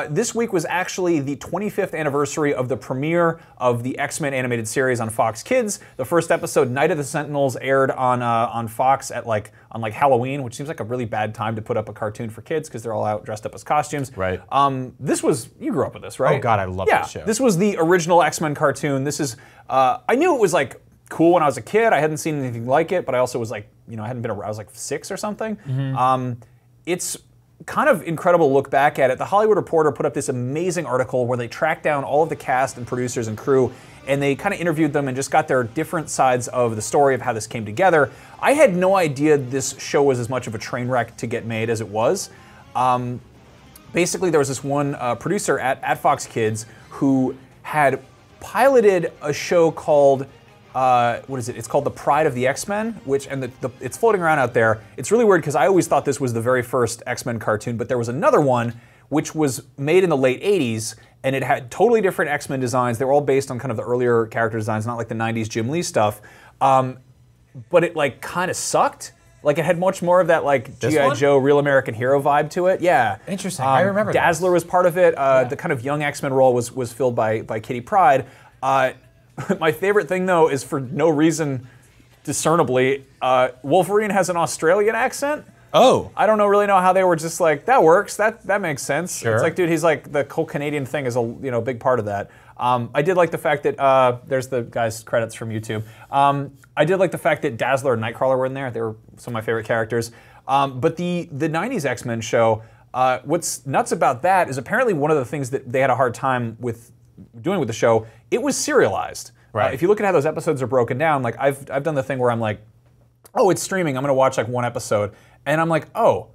This week was actually the 25th anniversary of the premiere of the X-Men animated series on Fox Kids. The first episode, Night of the Sentinels, aired on Fox at on Halloween, which seems like a really bad time to put up a cartoon for kids because they're all out dressed up as costumes. Right. This was, you grew up with this, right? Oh God, I love this show. This was the original X-Men cartoon. This is, I knew it was like cool when I was a kid. I hadn't seen anything like it, but I also was like, I hadn't been around, I was like 6 or something. Mm-hmm. It's kind of incredible to look back at it. The Hollywood Reporter put up this amazing article where they tracked down all of the cast and producers and crew, and they kind of interviewed them and just got their different sides of the story of how this came together. I had no idea this show was as much of a train wreck to get made as it was. Basically, there was this one producer at Fox Kids who had piloted a show called what is it? It's called The Pride of the X-Men, it's floating around out there. It's really weird because I always thought this was the very first X-Men cartoon, but there was another one which was made in the late 80s, and it had totally different X-Men designs. They were all based on kind of the earlier character designs, not like the 90s Jim Lee stuff. But it like kind of sucked. Like it had much more of that like G.I. Joe, Real American Hero vibe to it. Yeah. Interesting. I remember Dazzler was part of it. The kind of young X-Men role was filled by Kitty Pryde. My favorite thing, though, is for no reason discernibly, Wolverine has an Australian accent. Oh. I don't really know how they were just like, that works, that makes sense. Sure. It's like, dude, he's like, the whole Canadian thing is a big part of that. I did like the fact that, there's the guy's credits from YouTube. I did like the fact that Dazzler and Nightcrawler were in there. They were some of my favorite characters. But the 90s X-Men show, what's nuts about that is apparently one of the things that they had a hard time with doing with the show, it was serialized. Right. If you look at how those episodes are broken down, like I've done the thing where I'm like, oh, it's streaming, I'm gonna watch like one episode, and I'm like, oh,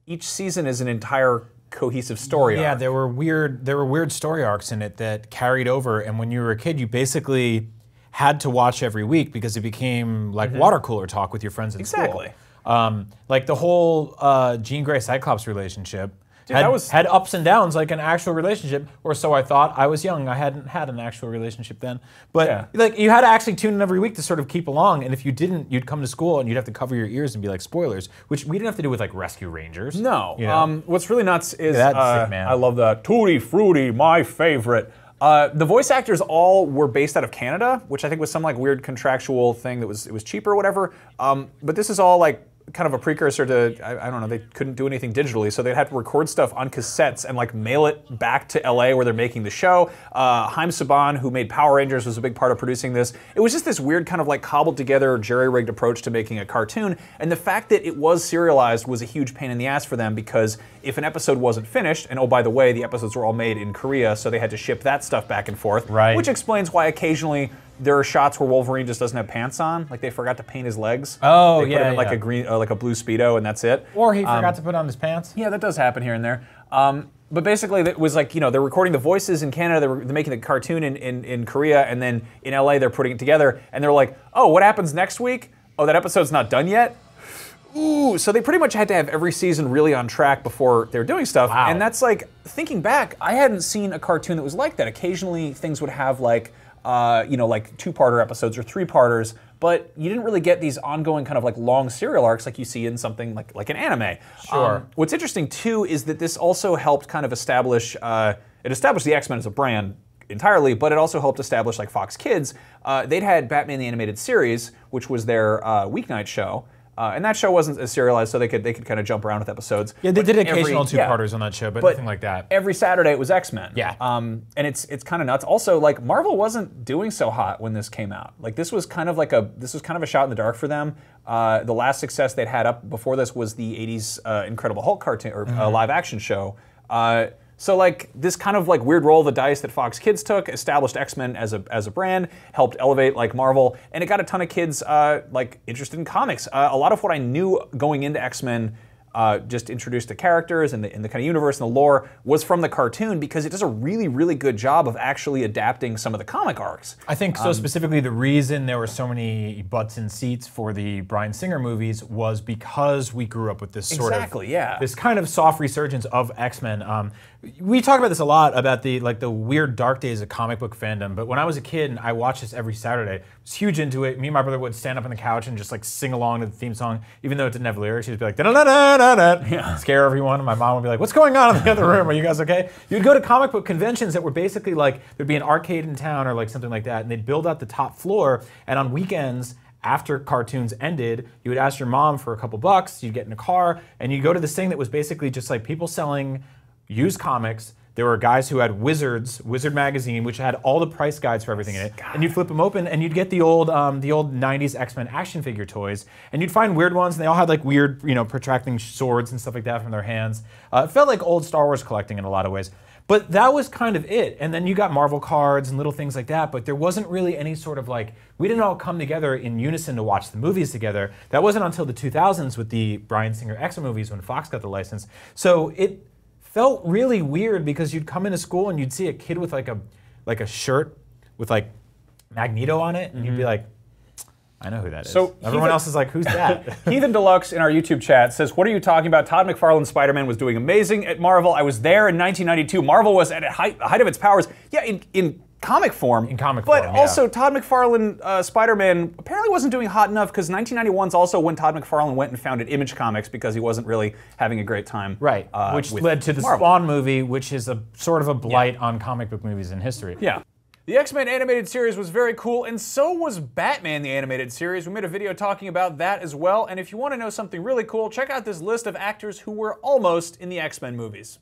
each season is an entire cohesive story arc. There were weird story arcs in it that carried over, and when you were a kid, you basically had to watch every week because it became like water cooler talk with your friends at school. Like the whole Jean Grey Cyclops relationship. Dude, had ups and downs like an actual relationship, or so I thought. I was young, I hadn't had an actual relationship then. But like you had to actually tune in every week to sort of keep along, and if you didn't, you'd come to school and you'd have to cover your ears and be like, spoilers, which we didn't have to do with like Rescue Rangers. No. You know? What's really nuts is, That's sick, man. I love that. Tutti Frutti, my favorite. The voice actors all were based out of Canada, which I think was some like weird contractual thing that it was cheaper or whatever. But this is all like kind of a precursor to, I don't know, they couldn't do anything digitally, so they'd have to record stuff on cassettes and like mail it back to LA where they're making the show. Haim Saban, who made Power Rangers, was a big part of producing this. It was just this weird kind of like cobbled together, jerry-rigged approach to making a cartoon, and the fact that it was serialized was a huge pain in the ass for them because if an episode wasn't finished, and oh by the way, the episodes were all made in Korea, so they had to ship that stuff back and forth, which explains why occasionally there are shots where Wolverine just doesn't have pants on, like they forgot to paint his legs. Oh, they put him in like a green, like a blue Speedo, and that's it. Or he forgot to put on his pants. Yeah, that does happen here and there. But basically, it was like, they're recording the voices in Canada, they're making the cartoon in Korea, and then in LA they're putting it together, and they're like, oh, what happens next week? Oh, that episode's not done yet? Ooh, so they pretty much had to have every season really on track before they were doing stuff. Wow. And that's like, thinking back, I hadn't seen a cartoon that was like that. Occasionally things would have like, like 2-parter episodes or 3-parters, but you didn't really get these ongoing kind of like long serial arcs like you see in something like an anime. Sure. What's interesting too is that this also helped kind of establish, it established the X-Men as a brand entirely, but it also helped establish like Fox Kids. They'd had Batman the Animated Series, which was their weeknight show. And that show wasn't as serialized, so they could kind of jump around with episodes. Yeah, they did occasional 2-parters on that show, but nothing like that. Every Saturday it was X-Men. Yeah. And it's kind of nuts. Also, like Marvel wasn't doing so hot when this came out. Like this was kind of a shot in the dark for them. The last success they'd had up before this was the '80s Incredible Hulk cartoon or live action show. So like this kind of like weird roll of the dice that Fox Kids took established X-Men as a brand, helped elevate like Marvel, and it got a ton of kids like interested in comics. A lot of what I knew going into X-Men, just introduced the characters and the kind of universe and the lore, was from the cartoon because it does a really, really good job of actually adapting some of the comic arcs. I think so specifically the reason there were so many butts in seats for the Bryan Singer movies was because we grew up with this sort of this kind of soft resurgence of X-Men. We talk about this a lot about the weird dark days of comic book fandom, but when I was a kid and I watched this every Saturday, I was huge into it. Me and my brother would stand up on the couch and just like sing along to the theme song, even though it didn't have lyrics. She'd be like, da-da-da-da-da-da, scare everyone, and my mom would be like, what's going on in the other room? Are you guys okay? You'd go to comic book conventions that were basically like, there'd be an arcade in town or like something like that, and they'd build out the top floor, and on weekends, after cartoons ended, you would ask your mom for a couple bucks, you'd get in a car, and you'd go to this thing that was basically just like people selling used comics. There were guys who had Wizard magazine, which had all the price guides for everything in it. And you'd flip them open, and you'd get the old '90s X-Men action figure toys, and you'd find weird ones. And they all had like weird, protracting swords and stuff like that from their hands. It felt like old Star Wars collecting in a lot of ways. But that was kind of it. And then you got Marvel cards and little things like that. But there wasn't really any sort of like, we didn't all come together in unison to watch the movies together. That wasn't until the 2000s with the Bryan Singer X-Men movies when Fox got the license. So it felt really weird because you'd come into school and you'd see a kid with like a shirt with like Magneto on it, and you'd be like, I know who that is. So everyone else is like, who's that? Heathen Deluxe in our YouTube chat says, what are you talking about? Todd McFarlane's Spider-Man was doing amazing at Marvel. I was there in 1992. Marvel was at the height of its powers. Yeah, in comic form. In comic form, But also, Todd McFarlane, Spider-Man, apparently wasn't doing hot enough, because 1991's also when Todd McFarlane went and founded Image Comics because he wasn't really having a great time. Right, which led to the Marvel. Spawn movie, which is a sort of a blight on comic book movies in history. Yeah. The X-Men animated series was very cool, and so was Batman the animated series. We made a video talking about that as well, and if you want to know something really cool, check out this list of actors who were almost in the X-Men movies.